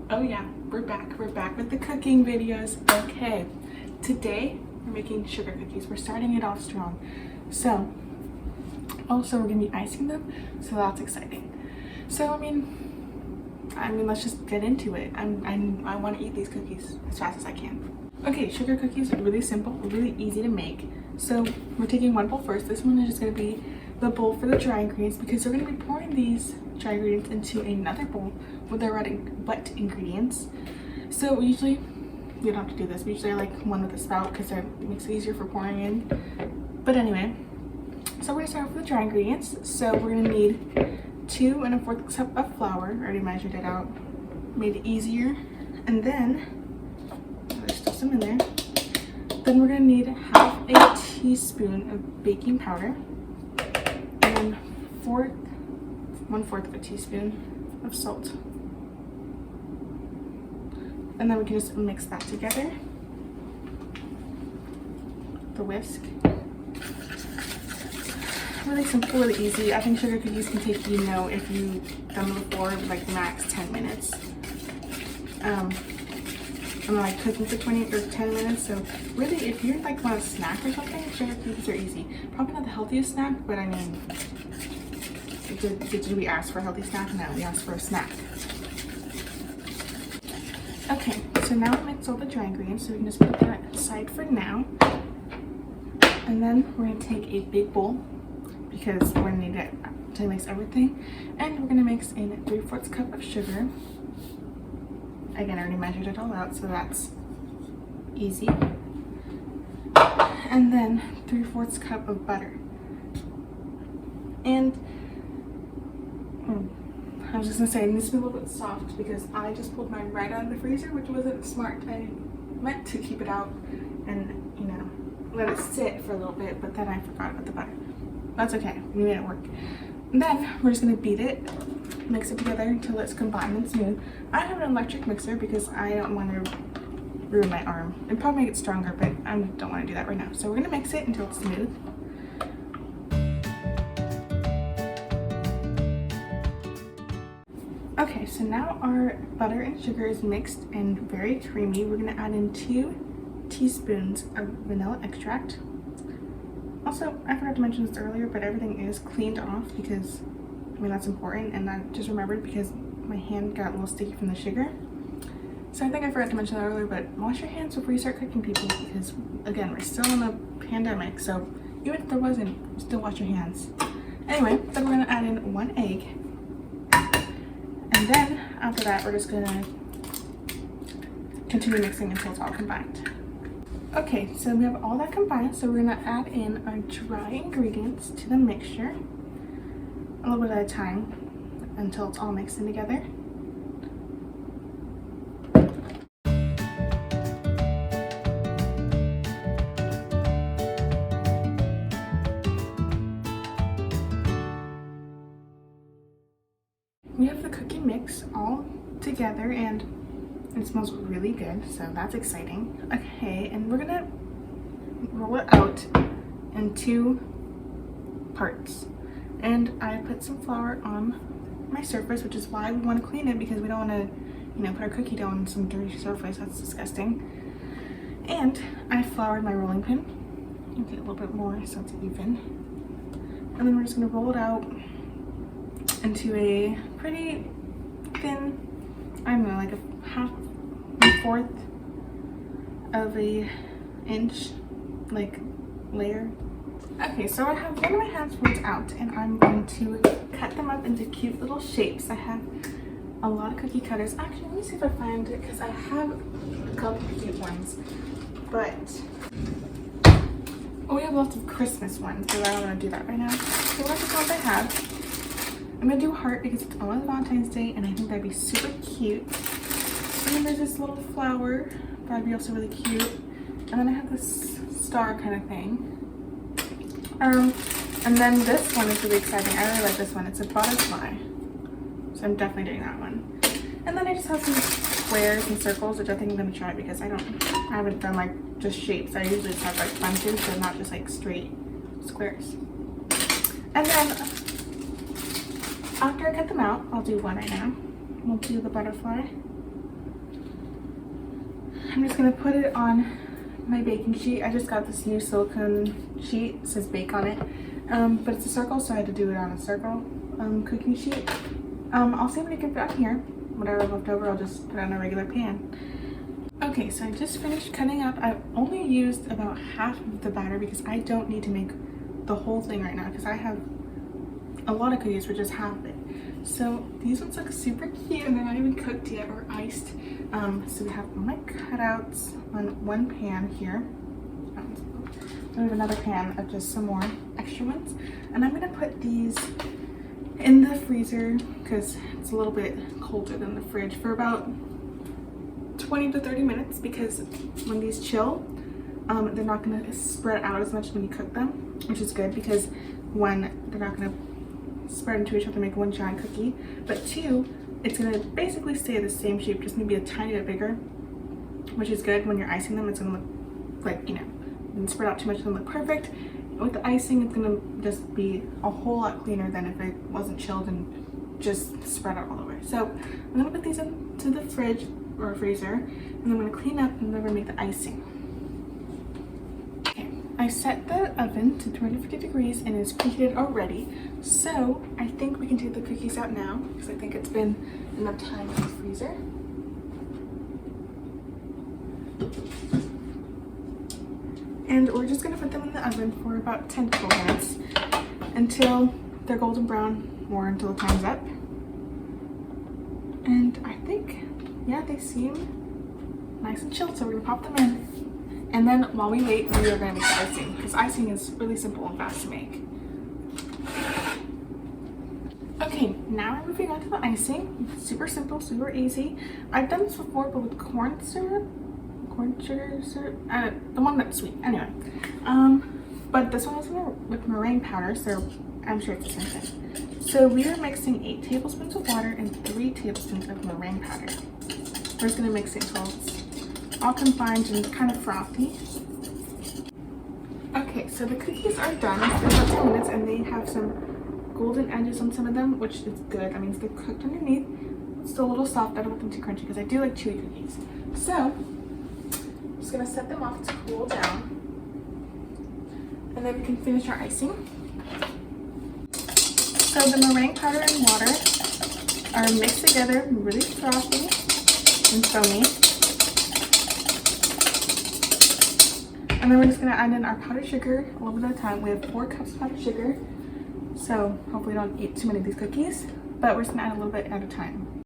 Oh yeah, we're back with the cooking videos. Okay, today we're making sugar cookies. We're starting it off strong. So, also we're gonna be icing them, so that's exciting. So I mean, let's just get into it. I want to eat these cookies as fast as I can. Okay, sugar cookies are really simple, really easy to make. So we're taking one bowl first. This one is just gonna be the bowl for the dry ingredients because we're gonna be pouring these dry ingredients into another bowl with the wet ingredients. So usually you don't have to do this. Usually I like one with a spout because it makes it easier for pouring in. But anyway, so we're gonna start off with the dry ingredients. So we're gonna need 2 1/4 cup of flour. I already measured it out, made it easier. And then there's still some in there. Then we're gonna need 1/2 teaspoon of baking powder and 1/4 of a teaspoon of salt. And then we can just mix that together. The whisk. Really simple, really easy. I think sugar cookies can take, if you've done them before, like max 10 minutes. I'm like cooking for 20 or 10 minutes, so really if you're like want a snack or something, sugar cookies are easy. Probably not the healthiest snack, but I mean, did we ask for a healthy snack? No, we asked for a snack. Okay, so now we mix all the dry ingredients, so we can just put that aside for now. And then we're gonna take a big bowl because we're gonna need it to mix everything. And we're gonna mix in 3/4 cup of sugar. Again, I already measured it all out, so that's easy. And then 3/4 cup of butter. And I was just gonna say, it needs to be a little bit soft because I just pulled mine right out of the freezer, which wasn't smart. I meant to keep it out and, let it sit for a little bit, but then I forgot about the butter. That's okay, we made it work. And then we're just gonna beat it, mix it together until it's combined and smooth. I have an electric mixer because I don't want to ruin my arm. It'd probably make it stronger, but I don't want to do that right now. So we're gonna mix it until it's smooth. Okay, so now our butter and sugar is mixed and very creamy. We're gonna add in 2 teaspoons of vanilla extract. Also, I forgot to mention this earlier, but everything is cleaned off because, that's important, and I just remembered because my hand got a little sticky from the sugar. So I think I forgot to mention that earlier, but wash your hands before you start cooking, people, because again, we're still in a pandemic, so even if there wasn't, still wash your hands. Anyway, then we're gonna add in 1 egg. And then after that, we're just gonna continue mixing until it's all combined. Okay, so we have all that combined, so we're gonna add in our dry ingredients to the mixture, a little bit at a time until it's all mixed in together. We have the cookie mix all together and it smells really good, so that's exciting. Okay, and we're gonna roll it out in 2 parts. And I put some flour on my surface, which is why we want to clean it, because we don't want to, put our cookie dough on some dirty surface. That's disgusting. And I floured my rolling pin. Okay, a little bit more so it's even. And then we're just gonna roll it out into a pretty thin, I don't know, like a 1/4 of a inch like layer. Okay, so I have one of my hands rolled out and I'm going to cut them up into cute little shapes. I have a lot of cookie cutters. Actually, let me see if I find it because I have a couple of cute ones, but we have lots of Christmas ones, but I don't want to do that right now. So what are the ones I have? I'm gonna do a heart because it's on Valentine's Day and I think that'd be super cute. And then there's this little flower, that'd be also really cute. And then I have this star kind of thing. And then this one is really exciting. I really like this one. It's a butterfly. So I'm definitely doing that one. And then I just have some squares and circles, which I think I'm gonna try because I haven't done like just shapes. I usually just have like bunches, so not just like straight squares. And then after I cut them out, I'll do one right now. We'll do the butterfly. I'm just gonna put it on my baking sheet. I just got this new silicone sheet. It says bake on it, but it's a circle, so I had to do it on a circle cooking sheet. I'll see what I can put on here. Whatever left over, I'll just put it on a regular pan. Okay, so I just finished cutting up. I only used about half of the batter because I don't need to make the whole thing right now because I have a lot of cookies for just half of it. So these ones look super cute and they're not even cooked yet or iced. So we have all my cutouts on one pan here. We have another pan of just some more extra ones. And I'm gonna put these in the freezer because it's a little bit colder than the fridge for about 20 to 30 minutes because when these chill, they're not gonna spread out as much when you cook them, which is good because one, they're not gonna spread into each other to make one giant cookie, but two, it's gonna basically stay the same shape, just maybe a tiny bit bigger, which is good. When you're icing them, it's gonna look like, you know, and spread out too much, it's gonna look perfect. With the icing, it's gonna just be a whole lot cleaner than if it wasn't chilled and just spread out all over. So I'm gonna put these into the fridge or freezer, and I'm gonna clean up and then we're gonna make the icing. Okay, I set the oven to 250 degrees and it's preheated already. So I think we can take the cookies out now because I think it's been enough time in the freezer. And we're just gonna put them in the oven for about 10 to 12 minutes until they're golden brown or until the time's up. And I think, yeah, they seem nice and chilled, so we're gonna pop them in. And then while we wait, we are gonna make the icing because icing is really simple and fast to make. Okay, now we're moving on to the icing. It's super simple, super easy. I've done this before, but with corn sugar syrup, the one that's sweet. Anyway, but this one was with meringue powder, so I'm sure it's the same thing. So we are mixing 8 tablespoons of water and 3 tablespoons of meringue powder. We're just gonna mix it until it's all combined and kind of frothy. Okay, so the cookies are done. It's been about 10 minutes and they have some golden edges on some of them, which is good. That means they're cooked underneath. It's still a little soft. I don't want them too crunchy because I do like chewy cookies. So I'm just gonna set them off to cool down, and then we can finish our icing. So the meringue powder and water are mixed together, really frothy and foamy. And then we're just gonna add in our powdered sugar a little bit at a time. We have 4 cups of powdered sugar. So hopefully we don't eat too many of these cookies, but we're just gonna add a little bit at a time.